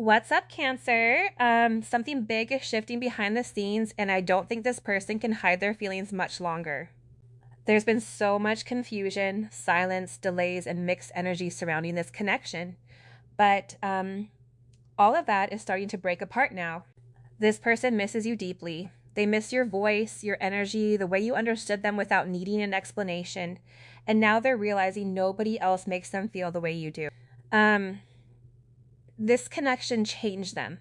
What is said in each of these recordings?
What's up, Cancer? Something big is shifting behind the scenes, and I don't think this person can hide their feelings much longer. There's been so much confusion, silence, delays, and mixed energy surrounding this connection. But all of that is starting to break apart now. This person misses you deeply. They miss your voice, your energy, the way you understood them without needing an explanation. And now they're realizing nobody else makes them feel the way you do. Um, this connection changed them.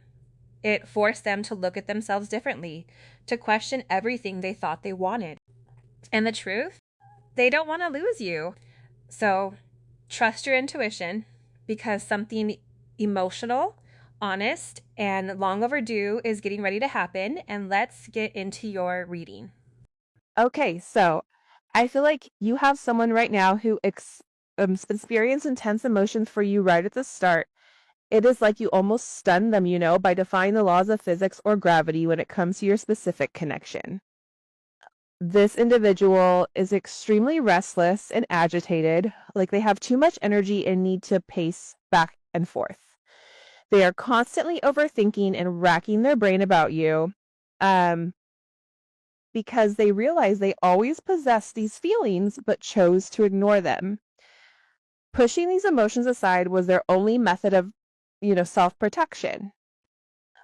It forced them to look at themselves differently, to question everything they thought they wanted. And the truth? They don't want to lose you. So trust your intuition because something emotional, honest, and long overdue is getting ready to happen. And let's get into your reading. Okay, so I feel like you have someone right now who experience intense emotions for you right at the start. It is like you almost stun them, by defying the laws of physics or gravity when it comes to your specific connection. This individual is extremely restless and agitated, like they have too much energy and need to pace back and forth. They are constantly overthinking and racking their brain about you. Um, because they realize they always possessed these feelings but chose to ignore them. Pushing these emotions aside was their only method of, self-protection.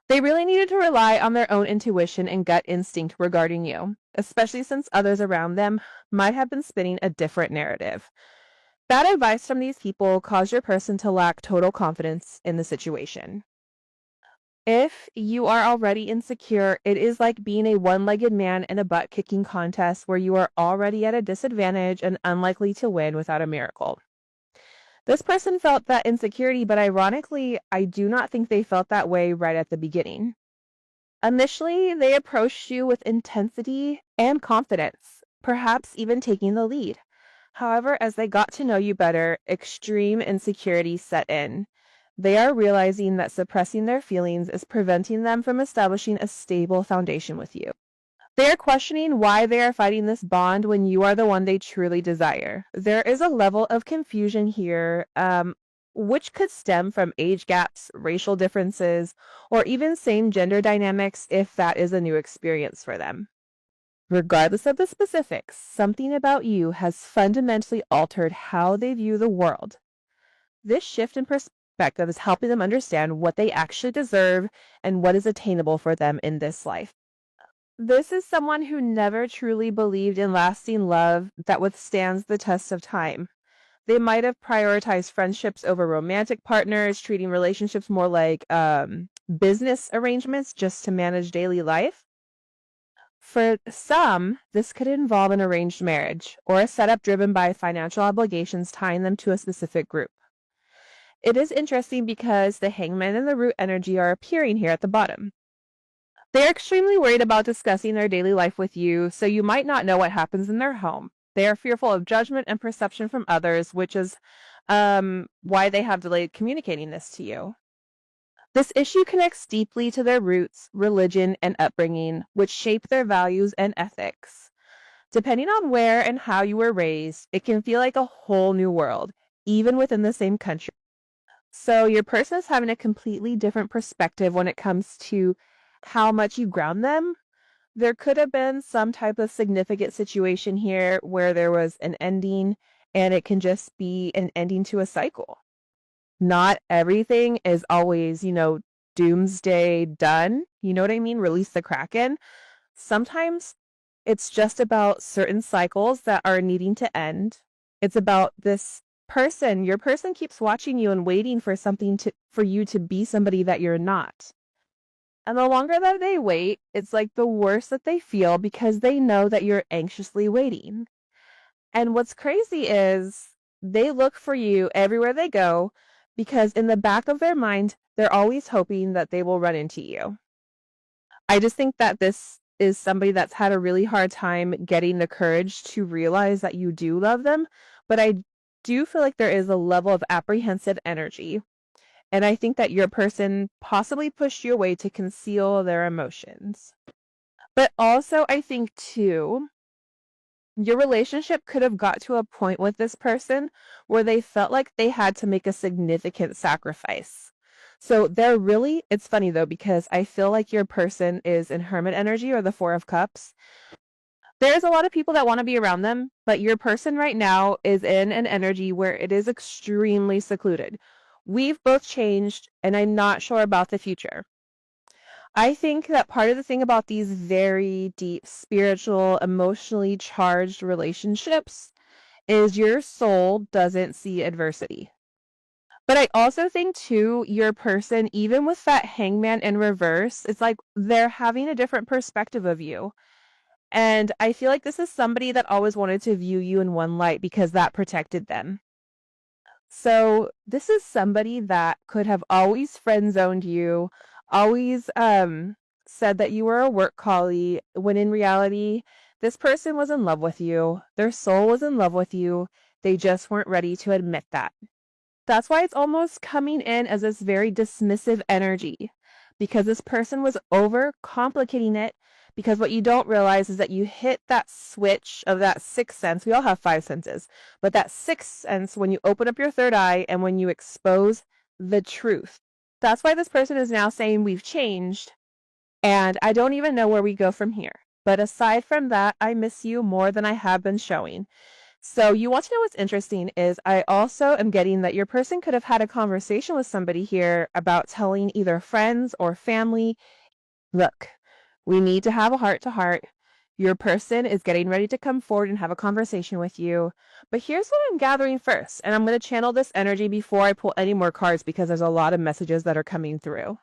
They really needed to rely on their own intuition and gut instinct regarding you, especially since others around them might have been spinning a different narrative. Bad advice from these people caused your person to lack total confidence in the situation. If you are already insecure, it is like being a one-legged man in a butt-kicking contest where you are already at a disadvantage and unlikely to win without a miracle. This person felt that insecurity, but ironically, I do not think they felt that way right at the beginning. Initially, they approached you with intensity and confidence, perhaps even taking the lead. However, as they got to know you better, extreme insecurity set in. They are realizing that suppressing their feelings is preventing them from establishing a stable foundation with you. They are questioning why they are fighting this bond when you are the one they truly desire. There is a level of confusion here, which could stem from age gaps, racial differences, or even same gender dynamics if that is a new experience for them. Regardless of the specifics, something about you has fundamentally altered how they view the world. This shift in perspective is helping them understand what they actually deserve and what is attainable for them in this life. This is someone who never truly believed in lasting love that withstands the test of time. They might have prioritized friendships over romantic partners, treating relationships more like business arrangements just to manage daily life. For some, this could involve an arranged marriage or a setup driven by financial obligations tying them to a specific group. It is interesting because the hangman and the root energy are appearing here at the bottom. They are extremely worried about discussing their daily life with you, so you might not know what happens in their home. They are fearful of judgment and perception from others, which is why they have delayed communicating this to you. This issue connects deeply to their roots, religion, and upbringing, which shape their values and ethics. Depending on where and how you were raised, it can feel like a whole new world, even within the same country. So your person is having a completely different perspective when it comes to how much you ground them. There could have been some type of significant situation here where there was an ending, and it can just be an ending to a cycle. Not everything is always, doomsday done. You know what I mean? Release the Kraken. Sometimes it's just about certain cycles that are needing to end. It's about this person. Your person keeps watching you and waiting for for you to be somebody that you're not. And the longer that they wait, it's like the worse that they feel because they know that you're anxiously waiting. And what's crazy is they look for you everywhere they go because in the back of their mind, they're always hoping that they will run into you. I just think that this is somebody that's had a really hard time getting the courage to realize that you do love them. But I do feel like there is a level of apprehensive energy. And I think that your person possibly pushed you away to conceal their emotions. But also, I think too, your relationship could have got to a point with this person where they felt like they had to make a significant sacrifice. So it's funny though, because I feel like your person is in hermit energy or the Four of Cups. There's a lot of people that want to be around them, but your person right now is in an energy where it is extremely secluded. We've both changed, and I'm not sure about the future. I think that part of the thing about these very deep, spiritual, emotionally charged relationships is your soul doesn't see adversity. But I also think too, your person, even with that hangman in reverse, it's like they're having a different perspective of you. And I feel like this is somebody that always wanted to view you in one light because that protected them. So this is somebody that could have always friend zoned you, always said that you were a work collie, when in reality, this person was in love with you. Their soul was in love with you. They just weren't ready to admit that. That's why it's almost coming in as this very dismissive energy, because this person was over complicating it. Because what you don't realize is that you hit that switch of that sixth sense. We all have five senses, but that sixth sense, when you open up your third eye and when you expose the truth. That's why this person is now saying we've changed, and I don't even know where we go from here. But aside from that, I miss you more than I have been showing. So you want to know what's interesting is I also am getting that your person could have had a conversation with somebody here about telling either friends or family, look, we need to have a heart to heart. Your person is getting ready to come forward and have a conversation with you. But here's what I'm gathering first, and I'm going to channel this energy before I pull any more cards because there's a lot of messages that are coming through.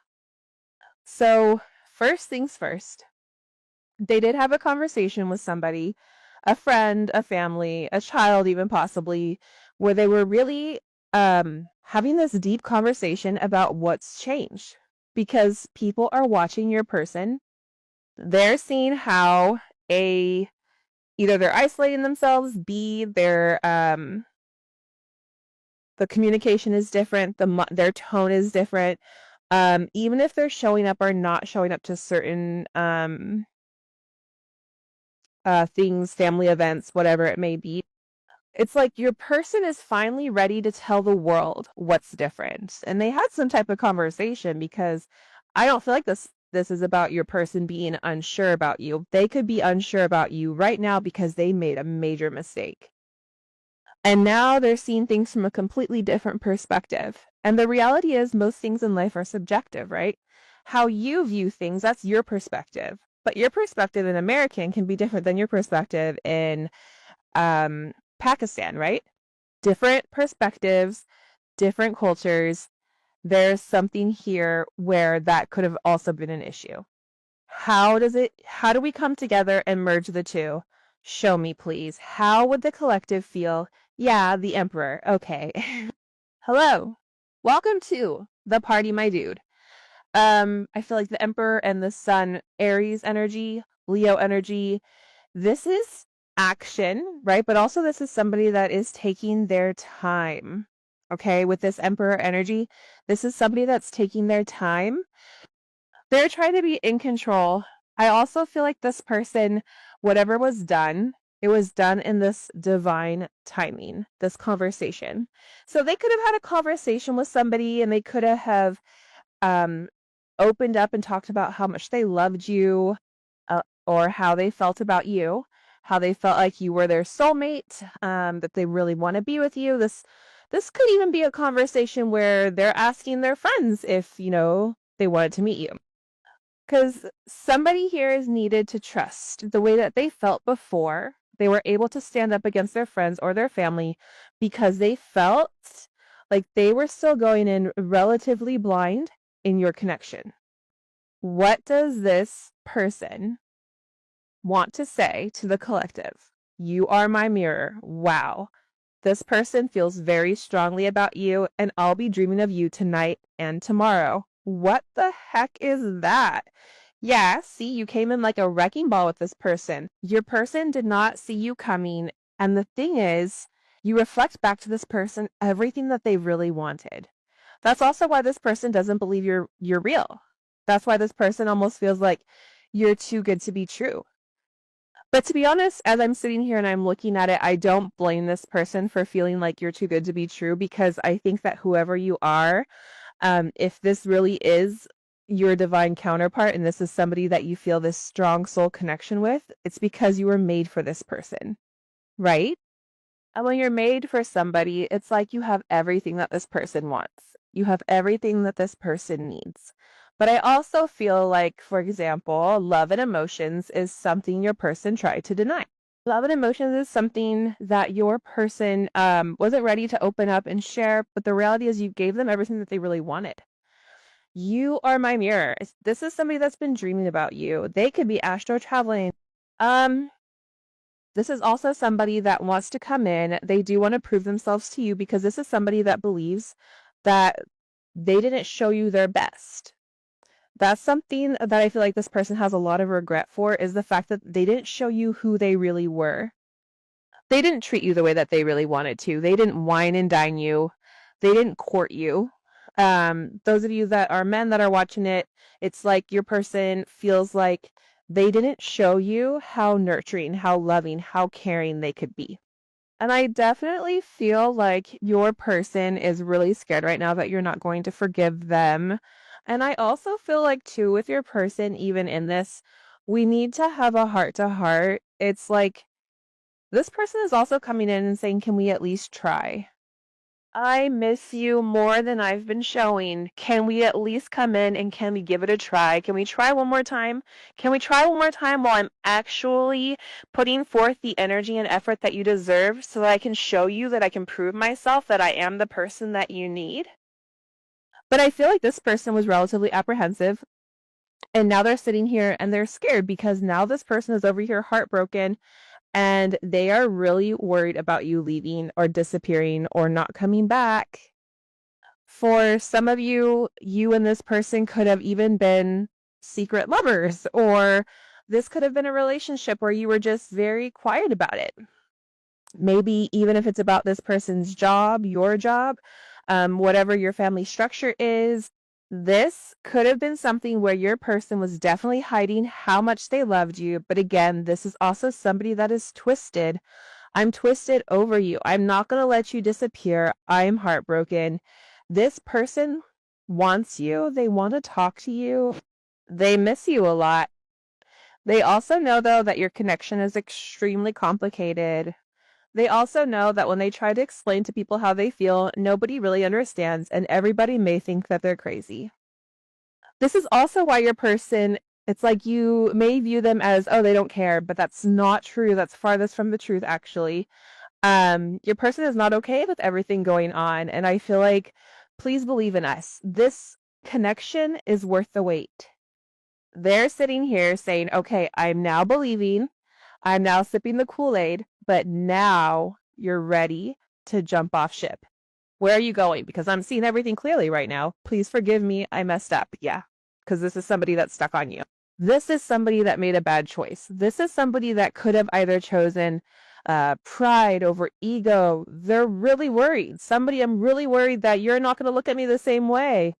So first things first, they did have a conversation with somebody, a friend, a family, a child, even possibly, where they were really having this deep conversation about what's changed. Because people are watching your person. They're seeing how either they're isolating themselves, B, the communication is different, their tone is different. Even if they're showing up or not showing up to certain things, family events, whatever it may be. It's like your person is finally ready to tell the world what's different. And they had some type of conversation, because I don't feel like this is about your person being unsure about you. They could be unsure about you right now because they made a major mistake. And now they're seeing things from a completely different perspective. And the reality is most things in life are subjective, right? How you view things, that's your perspective. But your perspective in American can be different than your perspective in Pakistan, right? Different perspectives, different cultures. There's something here where that could have also been an issue. How do we come together and merge the two? Show me, please. How would the collective feel? Yeah, the emperor. Okay. Hello. Welcome to the party, my dude. I feel like the emperor and the sun, Aries energy, Leo energy. This is action, right? But also this is somebody that is taking their time. Okay, with this emperor energy, this is somebody that's taking their time. They're trying to be in control. I also feel like this person, whatever was done, it was done in this divine timing, this conversation. So they could have had a conversation with somebody, and they could have um, opened up and talked about how much they loved you, or how they felt about you, how they felt like you were their soulmate, that they really want to be with you. This could even be a conversation where they're asking their friends if, they wanted to meet you. Because somebody here is needed to trust the way that they felt before. They were able to stand up against their friends or their family because they felt like they were still going in relatively blind in your connection. What does this person want to say to the collective? You are my mirror. Wow. This person feels very strongly about you, and I'll be dreaming of you tonight and tomorrow. What the heck is that? Yeah, see, you came in like a wrecking ball with this person. Your person did not see you coming. And the thing is, you reflect back to this person everything that they really wanted. That's also why this person doesn't believe you're real. That's why this person almost feels like you're too good to be true. But to be honest, as I'm sitting here and I'm looking at it, I don't blame this person for feeling like you're too good to be true, because I think that whoever you are, If this really is your divine counterpart and this is somebody that you feel this strong soul connection with, it's because you were made for this person, right? And when you're made for somebody, it's like you have everything that this person wants. You have everything that this person needs. But I also feel like, for example, love and emotions is something your person tried to deny. Love and emotions is something that your person wasn't ready to open up and share, but the reality is you gave them everything that they really wanted. You are my mirror. This is somebody that's been dreaming about you. They could be astro traveling. Um, this is also somebody that wants to come in. They do want to prove themselves to you because this is somebody that believes that they didn't show you their best. That's something that I feel like this person has a lot of regret for, is the fact that they didn't show you who they really were. They didn't treat you the way that they really wanted to. They didn't wine and dine you. They didn't court you. Those of you that are men that are watching it, it's like your person feels like they didn't show you how nurturing, how loving, how caring they could be. And I definitely feel like your person is really scared right now that you're not going to forgive them. And I also feel like, too, with your person, even in this, we need to have a heart to heart. It's like this person is also coming in and saying, can we at least try? I miss you more than I've been showing. Can we at least come in and can we give it a try? Can we try one more time? Can we try one more time while I'm actually putting forth the energy and effort that you deserve so that I can show you that I can prove myself that I am the person that you need? But I feel like this person was relatively apprehensive. And now they're sitting here and they're scared because now this person is over here heartbroken and they are really worried about you leaving or disappearing or not coming back. For some of you, you and this person could have even been secret lovers, or this could have been a relationship where you were just very quiet about it. Maybe even if it's about this person's job, your job, whatever your family structure is, this could have been something where your person was definitely hiding how much they loved you. But again, this is also somebody that is twisted. I'm twisted over you. I'm not going to let you disappear. I'm heartbroken. This person wants you. They want to talk to you. They miss you a lot. They also know, though, that your connection is extremely complicated. They also know that when they try to explain to people how they feel, nobody really understands, and everybody may think that they're crazy. This is also why your person, it's like you may view them as, oh, they don't care, but that's not true. That's farthest from the truth, actually. Your person is not okay with everything going on, and I feel like, please believe in us. This connection is worth the wait. They're sitting here saying, okay, I'm now believing, I'm now sipping the Kool-Aid, but now you're ready to jump off ship. Where are you going? Because I'm seeing everything clearly right now. Please forgive me. I messed up. Yeah, because this is somebody that's stuck on you. This is somebody that made a bad choice. This is somebody that could have either chosen pride over ego. They're really worried. I'm really worried that you're not going to look at me the same way.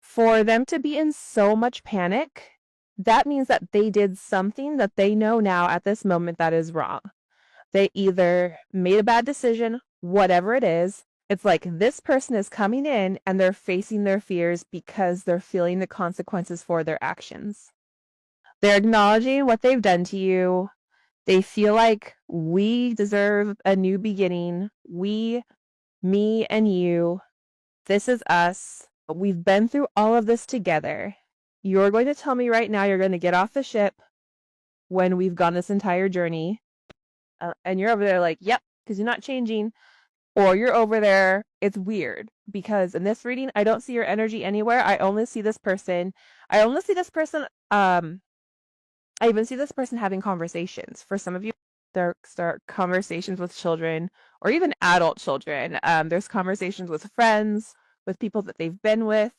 For them to be in so much panic, that means that they did something that they know now at this moment that is wrong. They either made a bad decision, whatever it is. It's like this person is coming in and they're facing their fears because they're feeling the consequences for their actions. They're acknowledging what they've done to you. They feel like we deserve a new beginning. We, me and you, this is us. We've been through all of this together. You're going to tell me right now you're going to get off the ship when we've gone this entire journey. And you're over there like, yep, because you're not changing. Or you're over there, it's weird because in this reading, I don't see your energy anywhere. I only see this person. I only see this person. I even see this person having conversations. For some of you, there start conversations with children or even adult children. There's conversations with friends, with people that they've been with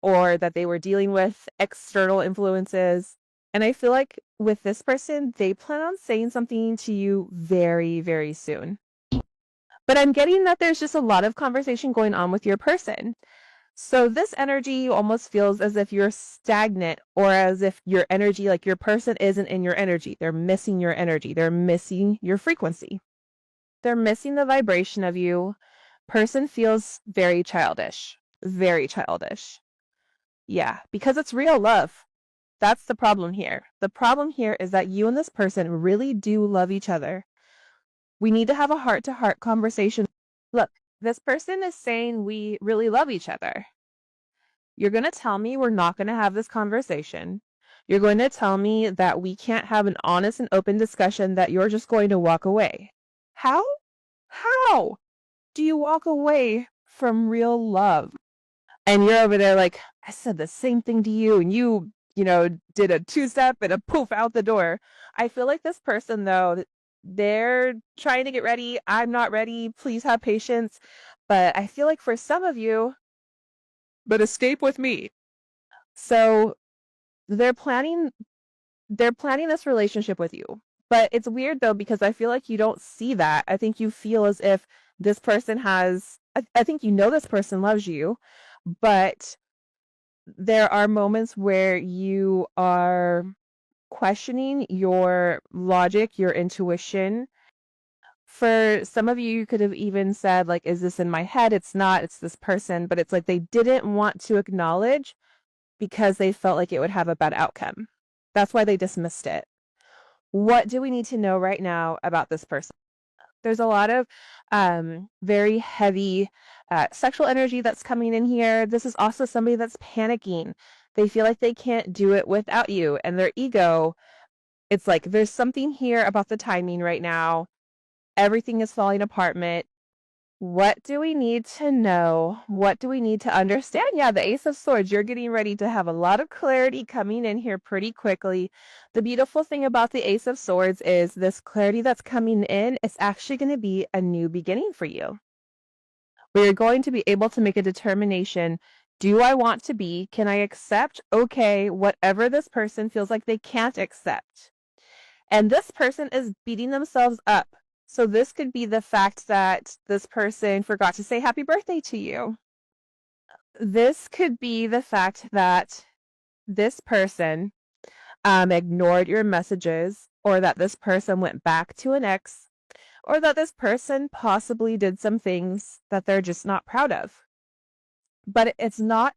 or that they were dealing with, external influences. And I feel like with this person, they plan on saying something to you very, very soon. But I'm getting that there's just a lot of conversation going on with your person. So this energy almost feels as if you're stagnant or as if your energy, like your person isn't in your energy. They're missing your energy. They're missing your frequency. They're missing the vibration of you. Person feels very childish. very childish. Yeah, because it's real love. That's the problem here. The problem here is that you and this person really do love each other. We need to have a heart to heart conversation. Look, this person is saying we really love each other. You're going to tell me we're not going to have this conversation. You're going to tell me that we can't have an honest and open discussion, that you're just going to walk away. How? How do you walk away from real love? And you're over there like, I said the same thing to you, and you did a two-step and a poof out the door. I feel like this person, though, they're trying to get ready. I'm not ready. Please have patience. But I feel like for some of you, but escape with me. So they're planning this relationship with you. But it's weird though, because I feel like you don't see that. I think you feel as if this person has, I think you know this person loves you, but there are moments where you are questioning your logic, your intuition. For some of you, you could have even said, like, is this in my head? It's not, it's this person. But it's like they didn't want to acknowledge because they felt like it would have a bad outcome. That's why they dismissed it. What do we need to know right now about this person? There's a lot of very heavy sexual energy that's coming in here. This is also somebody that's panicking. They feel like they can't do it without you, and their ego, it's like there's something here about the timing right now. Everything is falling apart. What do we need to know? What do we need to understand? Yeah, the Ace of Swords, you're getting ready to have a lot of clarity coming in here pretty quickly. The beautiful thing about the Ace of Swords is this clarity that's coming in is actually going to be a new beginning for you. We're going to be able to make a determination. Do I want to be? Can I accept? Okay, whatever this person feels like they can't accept. And this person is beating themselves up. So this could be the fact that this person forgot to say happy birthday to you. This could be the fact that this person ignored your messages, or that this person went back to an ex, or that this person possibly did some things that they're just not proud of. But it's not,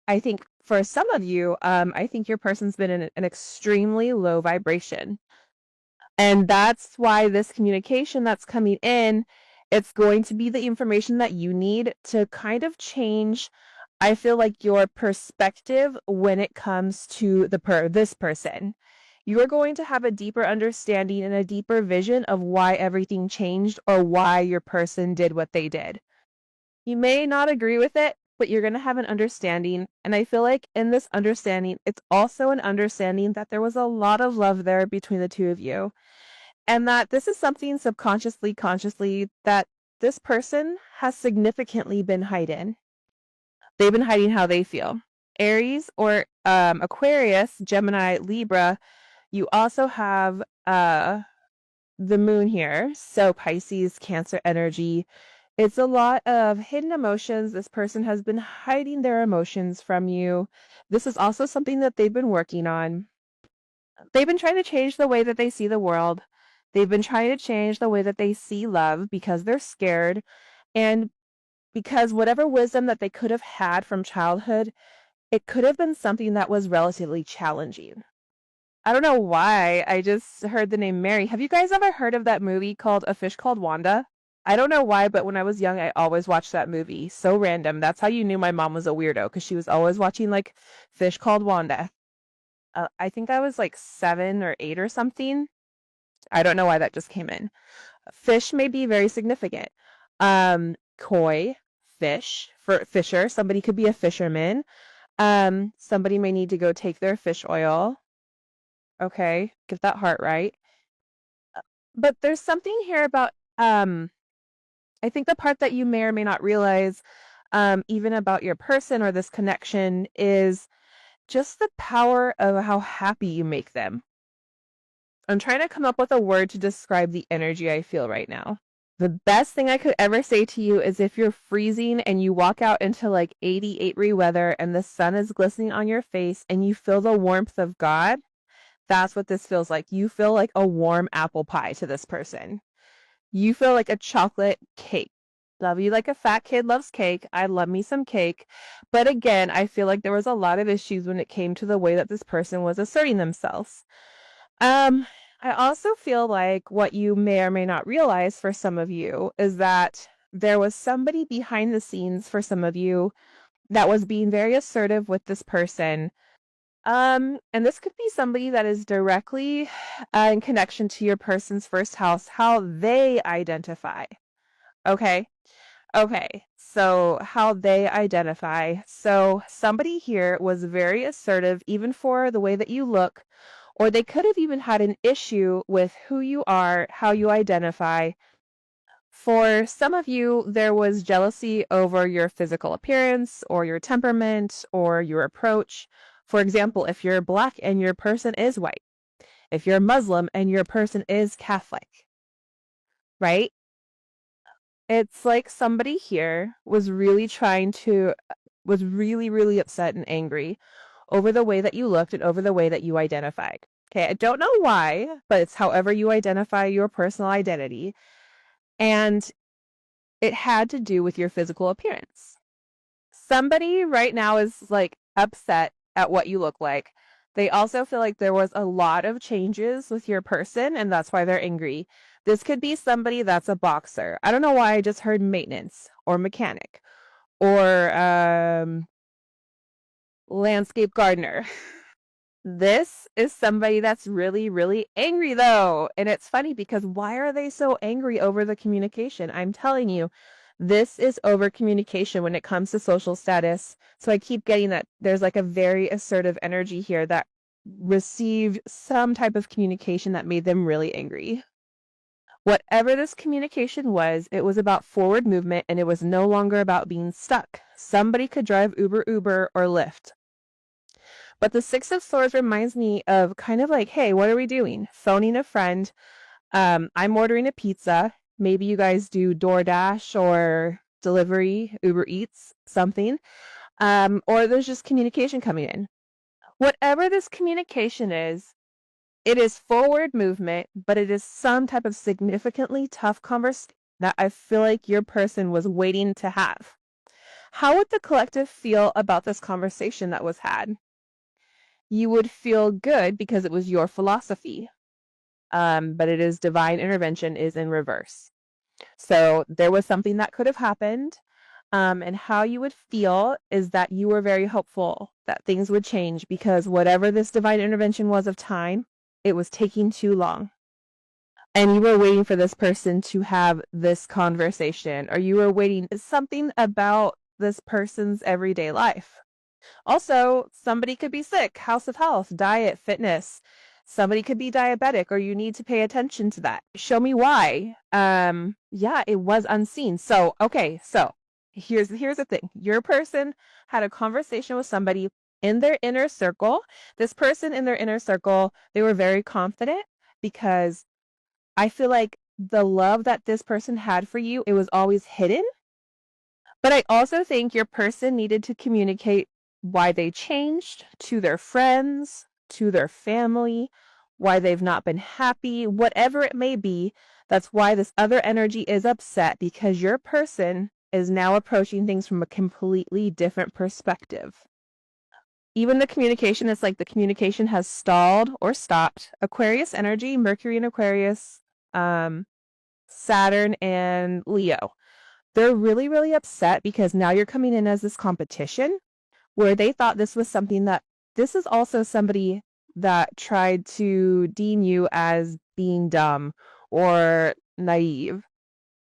I think for some of you, I think your person's been in an extremely low vibration. And that's why this communication that's coming in, it's going to be the information that you need to kind of change, I feel like, your perspective when it comes to this person. You're going to have a deeper understanding and a deeper vision of why everything changed, or why your person did what they did. You may not agree with it, but you're going to have an understanding. And I feel like in this understanding, it's also an understanding that there was a lot of love there between the two of you. And that this is something subconsciously, consciously, that this person has significantly been hiding. They've been hiding how they feel. Aries or Aquarius, Gemini, Libra, you also have the moon here. So Pisces, Cancer energy. It's a lot of hidden emotions. This person has been hiding their emotions from you. This is also something that they've been working on. They've been trying to change the way that they see the world. They've been trying to change the way that they see love because they're scared, and because whatever wisdom that they could have had from childhood, it could have been something that was relatively challenging. I don't know why I just heard the name Mary. Have you guys ever heard of that movie called A Fish Called Wanda? I don't know why, but when I was young, I always watched that movie. So random. That's how you knew my mom was a weirdo, because she was always watching like Fish Called Wanda. I think I was like 7 or 8 or something. I don't know why that just came in. Fish may be very significant. Koi, fish, for fisher. Somebody could be a fisherman. Somebody may need to go take their fish oil. Okay, get that heart right. But there's something here about, I think the part that you may or may not realize, even about your person or this connection, is just the power of how happy you make them. I'm trying to come up with a word to describe the energy I feel right now. The best thing I could ever say to you is, if you're freezing and you walk out into like 88-degree weather and the sun is glistening on your face and you feel the warmth of God, that's what this feels like. You feel like a warm apple pie to this person. You feel like a chocolate cake. Love you like a fat kid loves cake. I love me some cake. But again, I feel like there was a lot of issues when it came to the way that this person was asserting themselves. Um, I also feel like what you may or may not realize for some of you is that there was somebody behind the scenes for some of you that was being very assertive with this person. And this could be somebody that is directly in connection to your person's first house, how they identify. Okay. Okay. So, how they identify. So, somebody here was very assertive, even for the way that you look, or they could have even had an issue with who you are, how you identify. For some of you, there was jealousy over your physical appearance or your temperament or your approach. For example, if you're Black and your person is white, if you're Muslim and your person is Catholic, right? It's like somebody here was was really, really upset and angry over the way that you looked and over the way that you identified. Okay, I don't know why, but it's however you identify your personal identity. And it had to do with your physical appearance. Somebody right now is like upset at what you look like. They also feel like there was a lot of changes with your person, and that's why they're angry. This could be somebody that's a boxer. I don't know why I just heard maintenance or mechanic or landscape gardener. This is somebody that's really, really angry, though. And it's funny because why are they so angry over the communication? I'm telling you, this is over communication when it comes to social status. So I keep getting that there's like a very assertive energy here that received some type of communication that made them really angry. Whatever this communication was, it was about forward movement and it was no longer about being stuck. Somebody could drive Uber, or Lyft. But the Six of Swords reminds me of kind of like, hey, what are we doing? Phoning a friend. I'm ordering a pizza. Maybe you guys do DoorDash or delivery, Uber Eats, something. Or there's just communication coming in. Whatever this communication is, it is forward movement, but it is some type of significantly tough conversation that I feel like your person was waiting to have. How would the collective feel about this conversation that was had? You would feel good because it was your philosophy. But it is divine intervention is in reverse. So there was something that could have happened. And how you would feel is that you were very hopeful that things would change because whatever this divine intervention was of time, it was taking too long. And you were waiting for this person to have this conversation, or you were waiting something about this person's everyday life. Also, somebody could be sick, house of health, diet, fitness. Somebody could be diabetic or you need to pay attention to that. Show me why. Yeah, it was unseen. So, okay, so here's the thing. Your person had a conversation with somebody in their inner circle. This person in their inner circle, they were very confident because I feel like the love that this person had for you, it was always hidden. But I also think your person needed to communicate why they changed to their friends, to their family, why they've not been happy, whatever it may be. That's why this other energy is upset because your person is now approaching things from a completely different perspective. Even the communication, it's like the communication has stalled or stopped. Aquarius energy, Mercury in Aquarius, Saturn and Leo. They're really, really upset because now you're coming in as this competition where they thought this was something that this is also somebody that tried to deem you as being dumb or naive.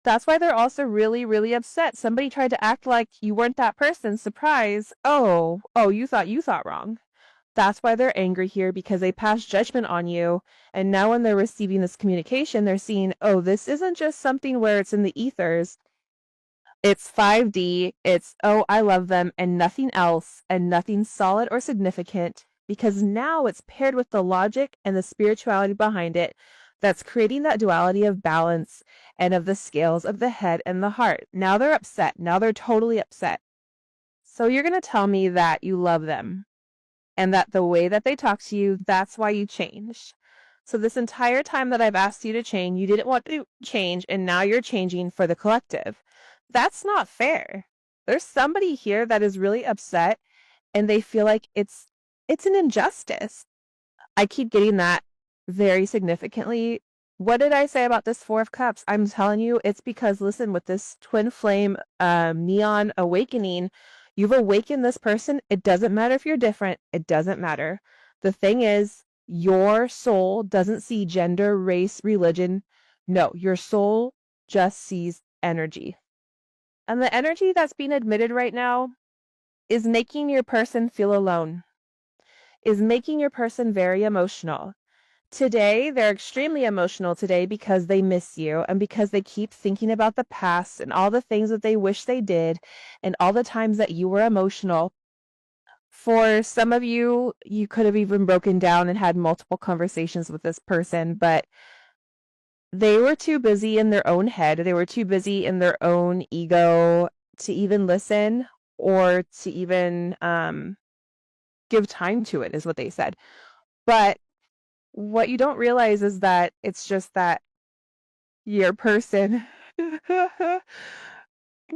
That's why they're also really, really upset. Somebody tried to act like you weren't that person. Surprise. Oh, you thought wrong. That's why they're angry here because they passed judgment on you. And now when they're receiving this communication, they're seeing, oh, this isn't just something where it's in the ethers. It's 5D. It's, oh, I love them and nothing else and nothing solid or significant because now it's paired with the logic and the spirituality behind it that's creating that duality of balance and of the scales of the head and the heart. Now they're upset. Now they're totally upset. So you're going to tell me that you love them and that the way that they talk to you, that's why you changed. So this entire time that I've asked you to change, you didn't want to change, and now you're changing for the collective. That's not fair. There's somebody here that is really upset and they feel like it's an injustice. I keep getting that very significantly. What did I say about this Four of Cups? I'm telling you, it's because, listen, with this twin flame neon awakening, you've awakened this person. It doesn't matter if you're different. It doesn't matter. The thing is, your soul doesn't see gender, race, religion. No, your soul just sees energy. And the energy that's being admitted right now is making your person feel alone, is making your person very emotional. Today, they're extremely emotional today because they miss you and because they keep thinking about the past and all the things that they wish they did and all the times that you were emotional. For some of you, you could have even broken down and had multiple conversations with this person, but they were too busy in their own head. They were too busy in their own ego to even listen or to even give time to it, is what they said. But what you don't realize is that it's just that your person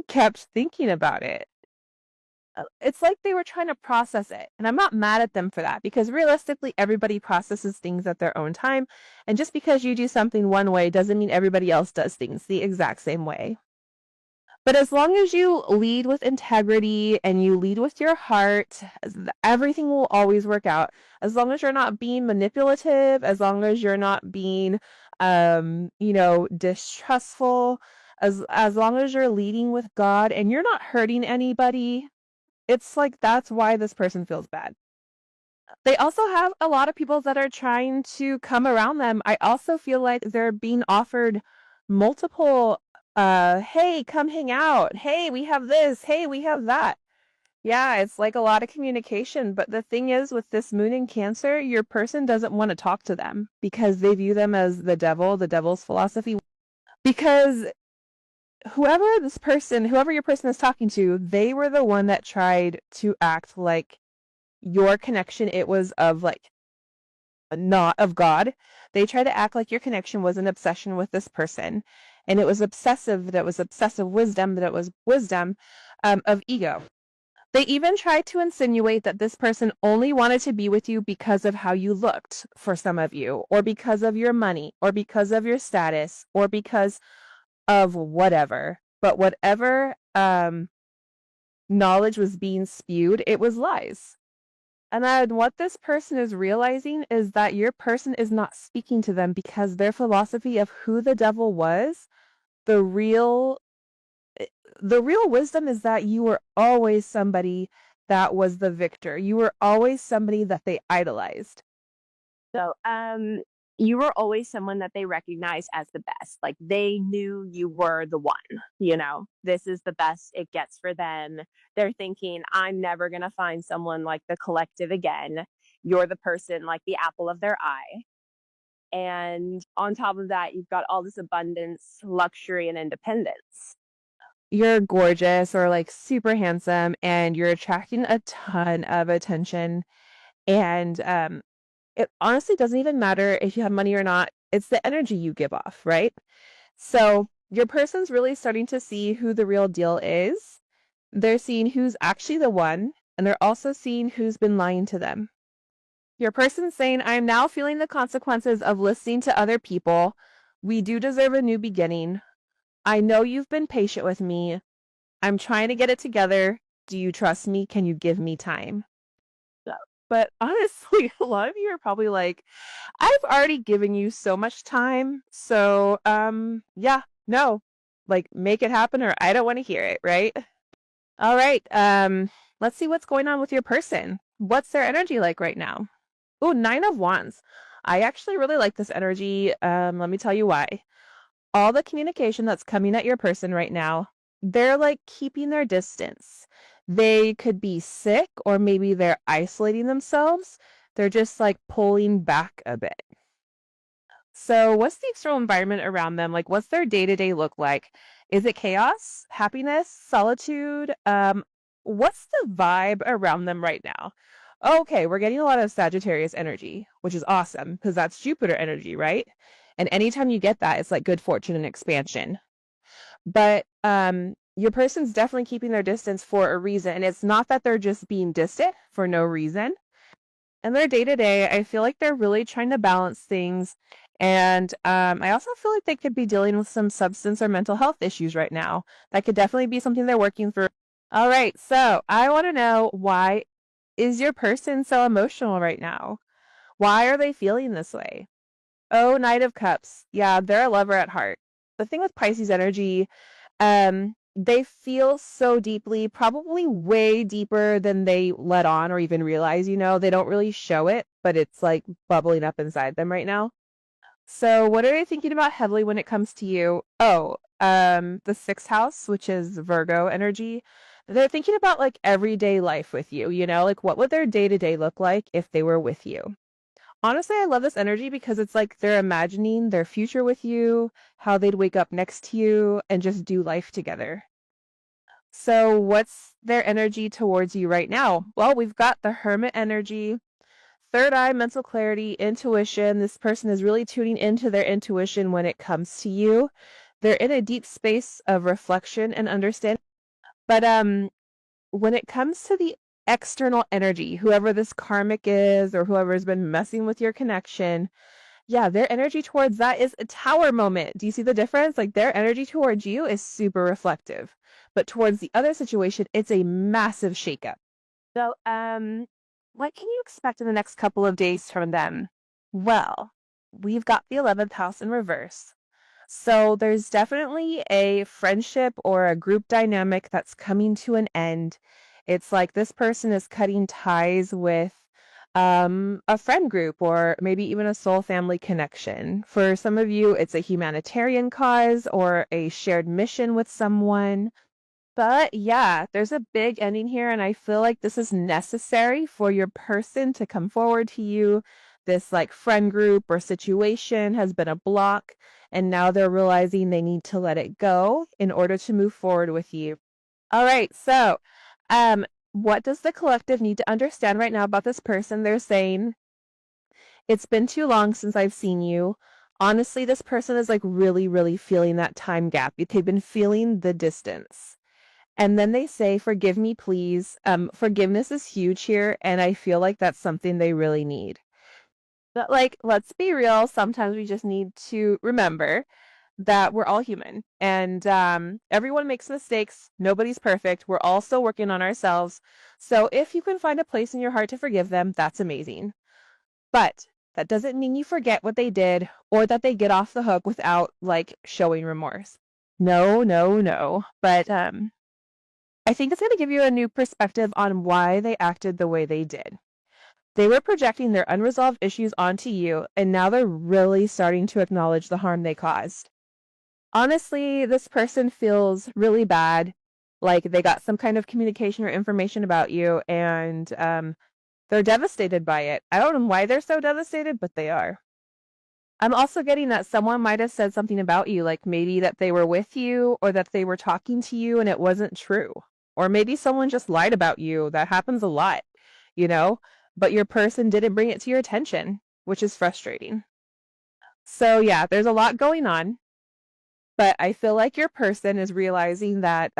kept thinking about it. It's like they were trying to process it. And I'm not mad at them for that because realistically, everybody processes things at their own time. And just because you do something one way doesn't mean everybody else does things the exact same way. But as long as you lead with integrity and you lead with your heart, everything will always work out. As long as you're not being manipulative, as long as you're not being, distrustful, as long as you're leading with God and you're not hurting anybody, it's like that's why this person feels bad. They also have a lot of people that are trying to come around them. I also feel like they're being offered multiple hey, come hang out. Hey, we have this. Hey, we have that. Yeah, it's like a lot of communication, but the thing is with this moon in Cancer, your person doesn't want to talk to them because they view them as the devil, the devil's philosophy. Because whoever your person is talking to, they were the one that tried to act like your connection, it was of like not of God. They try to act like your connection was an obsession with this person. And it was obsessive, that was obsessive wisdom, that it was wisdom of ego. They even tried to insinuate that this person only wanted to be with you because of how you looked for some of you, or because of your money, or because of your status, or because of whatever. But whatever knowledge was being spewed, it was lies. And then what this person is realizing is that your person is not speaking to them because their philosophy of who the devil was, the real the real wisdom is that you were always somebody that was the victor. You were always somebody that they idolized. So, you were always someone that they recognized as the best. Like they knew you were the one, this is the best it gets for them. They're thinking, I'm never going to find someone like the collective again. You're the person like the apple of their eye. And on top of that, you've got all this abundance, luxury, and independence. You're gorgeous or like super handsome and you're attracting a ton of attention. And it honestly doesn't even matter if you have money or not. It's the energy you give off, right? So your person's really starting to see who the real deal is. They're seeing who's actually the one, and they're also seeing who's been lying to them. Your person's saying, I am now feeling the consequences of listening to other people. We do deserve a new beginning. I know you've been patient with me. I'm trying to get it together. Do you trust me? Can you give me time? But honestly, a lot of you are probably like, I've already given you so much time. So, yeah, no, like make it happen or I don't want to hear it, right? All right. Let's see what's going on with your person. What's their energy like right now? Oh, 9 of Wands. I actually really like this energy. Let me tell you why. All the communication that's coming at your person right now, they're like keeping their distance. They could be sick or maybe they're isolating themselves. They're just like pulling back a bit. So, what's the external environment around them? Like, what's their day-to-day look like? Is it chaos, happiness, solitude? What's the vibe around them right now? Okay, we're getting a lot of Sagittarius energy, which is awesome because that's Jupiter energy, right? And anytime you get that, it's like good fortune and expansion. But your person's definitely keeping their distance for a reason. And it's not that they're just being distant for no reason. In their day to day, I feel like they're really trying to balance things. And I also feel like they could be dealing with some substance or mental health issues right now. That could definitely be something they're working through. All right, so I want to know, why is your person so emotional right now? Why are they feeling this way? Oh, Knight of Cups. Yeah, they're a lover at heart. The thing with Pisces energy, they feel so deeply, probably way deeper than they let on or even realize, they don't really show it, but it's like bubbling up inside them right now. So what are they thinking about heavily when it comes to you? Oh, the sixth house, which is Virgo energy. They're thinking about like everyday life with you, like what would their day-to-day look like if they were with you? Honestly, I love this energy because it's like they're imagining their future with you, how they'd wake up next to you, and just do life together. So, what's their energy towards you right now? Well, we've got the Hermit energy, third eye, mental clarity, intuition. This person is really tuning into their intuition when it comes to you. They're in a deep space of reflection and understanding. But when it comes to the external energy, whoever this karmic is or whoever has been messing with your connection, yeah, their energy towards that is a tower moment. Do you see the difference? Like their energy towards you is super reflective, but towards the other situation, it's a massive shakeup. So, what can you expect in the next couple of days from them? Well, we've got the 11th house in reverse. So there's definitely a friendship or a group dynamic that's coming to an end. It's like this person is cutting ties with a friend group or maybe even a soul family connection. For some of you, it's a humanitarian cause or a shared mission with someone. But yeah, there's a big ending here, and I feel like this is necessary for your person to come forward to you. This like friend group or situation has been a block, and now they're realizing they need to let it go in order to move forward with you. All right, so what does the collective need to understand right now about this person? They're saying, it's been too long since I've seen you. Honestly, this person is like really, really feeling that time gap. They've been feeling the distance. And then they say, forgive me, please. Forgiveness is huge here, and I feel like that's something they really need. But like, let's be real, sometimes we just need to remember that we're all human and everyone makes mistakes. Nobody's perfect. We're all still working on ourselves. So if you can find a place in your heart to forgive them, that's amazing. But that doesn't mean you forget what they did or that they get off the hook without like showing remorse. No, no, no. But I think it's going to give you a new perspective on why they acted the way they did. They were projecting their unresolved issues onto you, and now they're really starting to acknowledge the harm they caused. Honestly, this person feels really bad, like they got some kind of communication or information about you, and they're devastated by it. I don't know why they're so devastated, but they are. I'm also getting that someone might have said something about you, like maybe that they were with you or that they were talking to you and it wasn't true. Or maybe someone just lied about you. That happens a lot, you know? But your person didn't bring it to your attention, which is frustrating. So, yeah, there's a lot going on. But I feel like your person is realizing that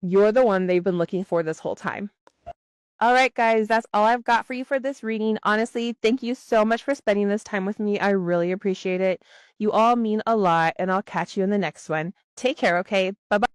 you're the one they've been looking for this whole time. All right, guys, that's all I've got for you for this reading. Honestly, thank you so much for spending this time with me. I really appreciate it. You all mean a lot, and I'll catch you in the next one. Take care, okay? Bye-bye.